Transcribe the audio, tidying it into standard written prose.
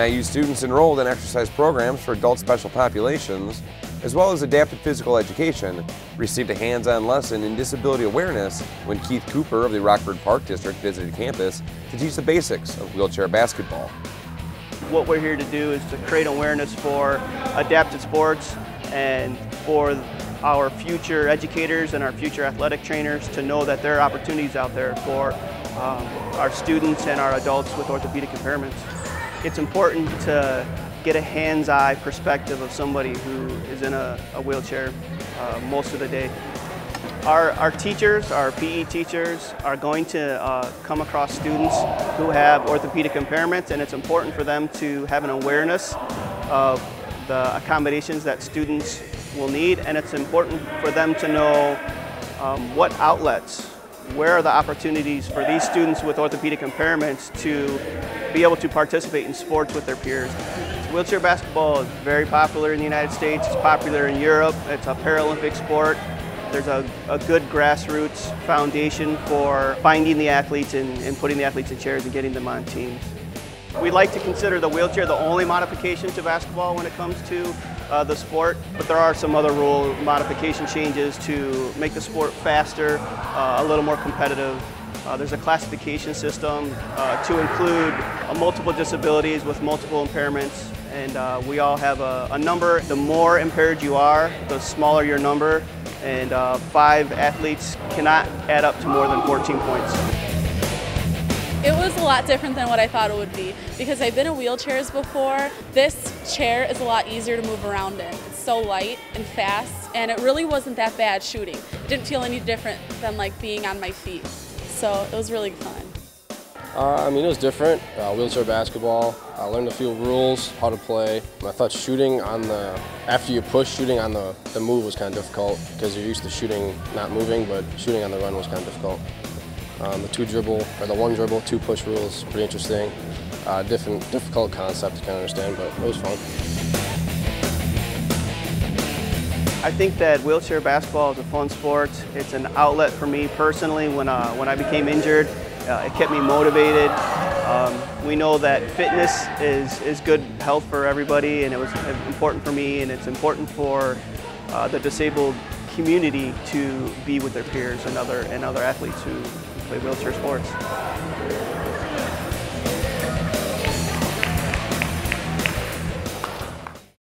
NIU students enrolled in exercise programs for adult special populations, as well as adapted physical education, received a hands-on lesson in disability awareness when Keith Cooper of the Rockford Park District visited campus to teach the basics of wheelchair basketball. What we're here to do is to create awareness for adapted sports and for our future educators and our future athletic trainers to know that there are opportunities out there for our students and our adults with orthopedic impairments. It's important to get a hands-eye perspective of somebody who is in a wheelchair most of the day. Our teachers, our PE teachers, are going to come across students who have orthopedic impairments, and it's important for them to have an awareness of the accommodations that students will need, and it's important for them to know what outlets, where are the opportunities for these students with orthopedic impairments to be able to participate in sports with their peers. Wheelchair basketball is very popular in the United States, it's popular in Europe, it's a Paralympic sport. There's a good grassroots foundation for finding the athletes and putting the athletes in chairs and getting them on teams. We like to consider the wheelchair the only modification to basketball when it comes to the sport, but there are some other rule modification changes to make the sport faster, a little more competitive. There's a classification system to include multiple disabilities with multiple impairments, and we all have a number. The more impaired you are, the smaller your number, and 5 athletes cannot add up to more than 14 points. It was a lot different than what I thought it would be because I've been in wheelchairs before. This chair is a lot easier to move around in. It's so light and fast, and it really wasn't that bad shooting. It didn't feel any different than like being on my feet. So it was really fun. I mean, it was different. Wheelchair basketball. I learned a few rules, how to play. I thought shooting on after you push, shooting on the move was kind of difficult because you're used to shooting not moving, but shooting on the run was kind of difficult. The one dribble, 2 push rule is pretty interesting. Difficult concept to kind of understand, but it was fun. I think that wheelchair basketball is a fun sport. It's an outlet for me personally. When I became injured, it kept me motivated. We know that fitness is good health for everybody, and it was important for me, and it's important for the disabled community to be with their peers and other athletes who play wheelchair sports.